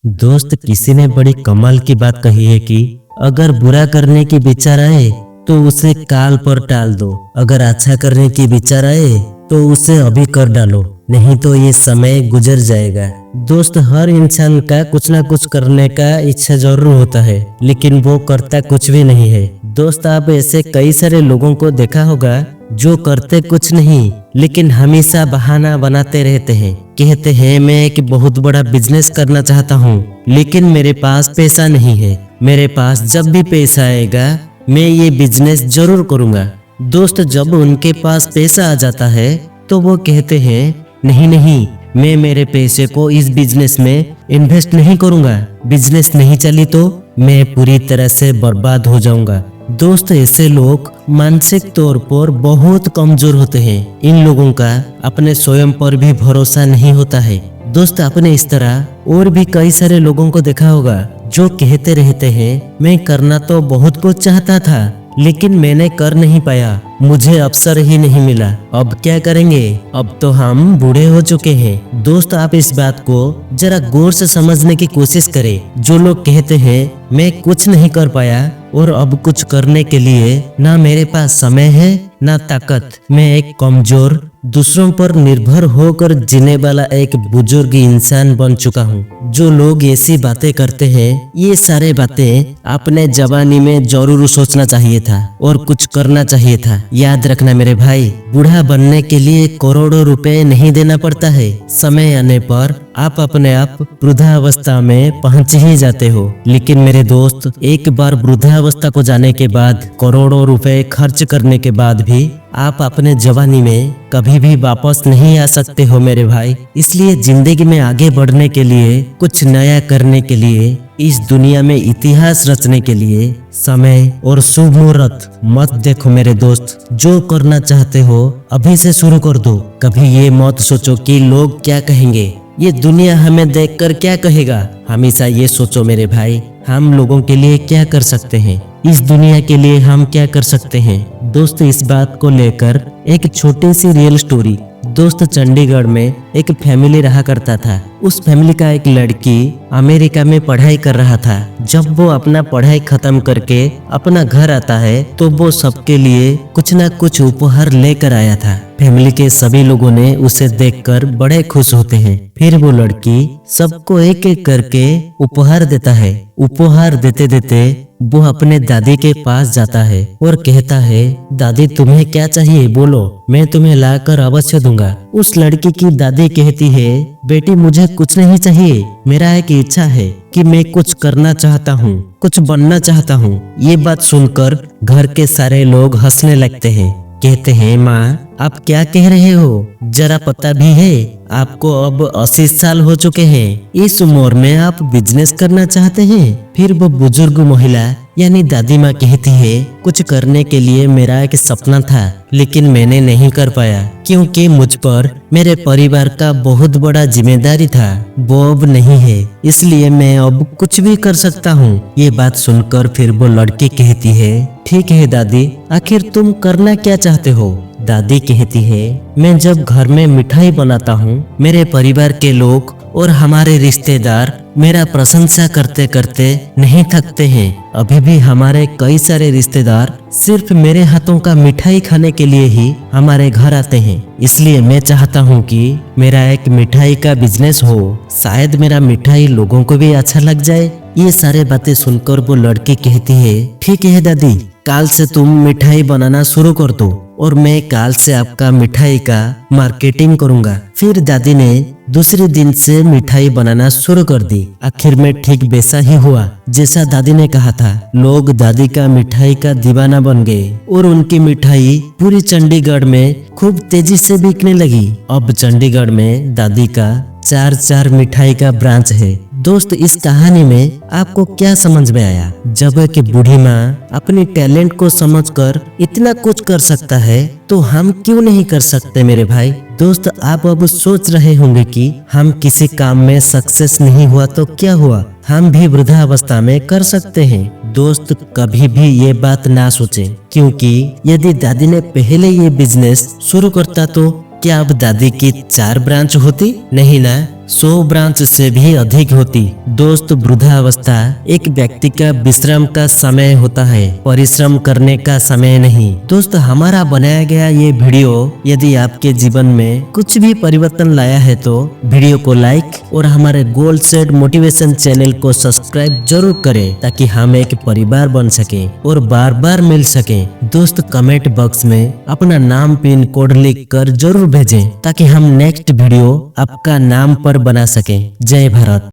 दोस्त, किसी ने बड़ी कमाल की बात कही है कि अगर बुरा करने की विचार आए तो उसे काल पर टाल दो, अगर अच्छा करने की विचार आए तो उसे अभी कर डालो, नहीं तो ये समय गुजर जाएगा। दोस्त, हर इंसान का कुछ ना कुछ करने का इच्छा जरूर होता है, लेकिन वो करता कुछ भी नहीं है। दोस्त, आप ऐसे कई सारे लोगों को देखा होगा जो करते कुछ नहीं लेकिन हमेशा बहाना बनाते रहते हैं। कहते हैं मैं एक बहुत बड़ा बिजनेस करना चाहता हूँ, लेकिन मेरे पास पैसा नहीं है। मेरे पास जब भी पैसा आएगा मैं ये बिजनेस जरूर करूँगा। दोस्त, जब उनके पास पैसा आ जाता है तो वो कहते हैं नहीं नहीं, मैं मेरे पैसे को इस बिजनेस में इन्वेस्ट नहीं करूँगा। बिजनेस नहीं चली तो मैं पूरी तरह से बर्बाद हो जाऊंगा। दोस्त, ऐसे लोग मानसिक तौर पर बहुत कमजोर होते हैं। इन लोगों का अपने स्वयं पर भी भरोसा नहीं होता है। दोस्त, आपने इस तरह और भी कई सारे लोगों को देखा होगा जो कहते रहते हैं मैं करना तो बहुत कुछ चाहता था लेकिन मैंने कर नहीं पाया, मुझे अवसर ही नहीं मिला। अब क्या करेंगे, अब तो हम बूढ़े हो चुके हैं। दोस्त, आप इस बात को जरा गौर से समझने की कोशिश करें। जो लोग कहते हैं मैं कुछ नहीं कर पाया और अब कुछ करने के लिए ना मेरे पास समय है ना ताकत, मैं एक कमजोर, दूसरों पर निर्भर होकर जीने वाला एक बुजुर्ग इंसान बन चुका हूँ। जो लोग ऐसी बातें करते हैं, ये सारे बातें आपने जवानी में जरूर सोचना चाहिए था और कुछ करना चाहिए था। याद रखना मेरे भाई, बूढ़ा बनने के लिए करोड़ों रुपए नहीं देना पड़ता है। समय आने पर आप अपने आप वृद्धावस्था में पहुंच ही जाते हो। लेकिन मेरे दोस्त, एक बार वृद्धावस्था को जाने के बाद, करोड़ों रुपए खर्च करने के बाद भी आप अपने जवानी में कभी भी वापस नहीं आ सकते हो मेरे भाई। इसलिए जिंदगी में आगे बढ़ने के लिए, कुछ नया करने के लिए, इस दुनिया में इतिहास रचने के लिए समय और शुभ मुहूर्त मत देखो मेरे दोस्त। जो करना चाहते हो अभी से शुरू कर दो। कभी ये मत सोचो कि लोग क्या कहेंगे, ये दुनिया हमें देखकर क्या कहेगा। हमेशा ये सोचो मेरे भाई, हम लोगों के लिए क्या कर सकते हैं, इस दुनिया के लिए हम क्या कर सकते हैं। दोस्त, इस बात को लेकर एक छोटी सी रियल स्टोरी। दोस्त, चंडीगढ़ में एक फैमिली रहा करता था। उस फैमिली का एक लड़की अमेरिका में पढ़ाई कर रहा था। जब वो अपना पढ़ाई खत्म करके अपना घर आता है तो वो सबके लिए कुछ ना कुछ उपहार लेकर आया था। फैमिली के सभी लोगों ने उसे देखकर बड़े खुश होते हैं। फिर वो लड़की सबको एक एक करके उपहार देता है। उपहार देते देते वो अपने दादी के पास जाता है और कहता है दादी, तुम्हें क्या चाहिए बोलो, मैं तुम्हें लाकर अवश्य दूंगा। उस लड़की की दादी कहती है बेटी, मुझे कुछ नहीं चाहिए, मेरा एक इच्छा है कि मैं कुछ करना चाहता हूँ, कुछ बनना चाहता हूँ। ये बात सुनकर घर के सारे लोग हंसने लगते हैं। कहते हैं माँ, आप क्या कह रहे हो, जरा पता भी है आपको अब 80 साल हो चुके हैं, इस उम्र में आप बिजनेस करना चाहते हैं। फिर वो बुजुर्ग महिला यानी दादी माँ कहती है कुछ करने के लिए मेरा एक सपना था लेकिन मैंने नहीं कर पाया क्योंकि मुझ पर मेरे परिवार का बहुत बड़ा जिम्मेदारी था, वो अब नहीं है, इसलिए मैं अब कुछ भी कर सकता हूँ। ये बात सुनकर फिर वो लड़की कहती है ठीक है दादी, आखिर तुम करना क्या चाहते हो। दादी कहती है मैं जब घर में मिठाई बनाता हूँ, मेरे परिवार के लोग और हमारे रिश्तेदार मेरा प्रशंसा करते करते नहीं थकते हैं। अभी भी हमारे कई सारे रिश्तेदार सिर्फ मेरे हाथों का मिठाई खाने के लिए ही हमारे घर आते हैं। इसलिए मैं चाहता हूँ कि मेरा एक मिठाई का बिजनेस हो, शायद मेरा मिठाई लोगों को भी अच्छा लग जाए। ये सारे बातें सुनकर वो लड़की कहती है ठीक है दादी, काल से तुम मिठाई बनाना शुरू कर दो और मैं काल से आपका मिठाई का मार्केटिंग करूंगा। फिर दादी ने दूसरे दिन से मिठाई बनाना शुरू कर दी। आखिर में ठीक वैसा ही हुआ जैसा दादी ने कहा था। लोग दादी का मिठाई का दीवाना बन गए और उनकी मिठाई पूरी चंडीगढ़ में खूब तेजी से बिकने लगी। अब चंडीगढ़ में दादी का 4 मिठाई का ब्रांच है। दोस्त, इस कहानी में आपको क्या समझ में आया? जब एक बूढ़ी माँ अपनी टैलेंट को समझकर इतना कुछ कर सकता है तो हम क्यों नहीं कर सकते मेरे भाई। दोस्त, आप अब सोच रहे होंगे कि हम किसी काम में सक्सेस नहीं हुआ तो क्या हुआ, हम भी वृद्धावस्था में कर सकते हैं। दोस्त, कभी भी ये बात ना सोचें, क्योंकि यदि दादी ने पहले ये बिजनेस शुरू करता तो क्या अब दादी की 4 ब्रांच होती? नहीं ना। 100 ब्रांच से भी अधिक होती। दोस्त, वृद्धावस्था एक व्यक्ति का विश्राम का समय होता है, परिश्रम करने का समय नहीं। दोस्त, हमारा बनाया गया ये वीडियो यदि आपके जीवन में कुछ भी परिवर्तन लाया है तो वीडियो को लाइक और हमारे गोल सेट मोटिवेशन चैनल को सब्सक्राइब जरूर करें, ताकि हम एक परिवार बन सके और बार बार मिल सके। दोस्त, कमेंट बॉक्स में अपना नाम, पिन कोड लिख कर जरूर भेजें, ताकि हम नेक्स्ट वीडियो आपका नाम पर बना सकें। जय भारत।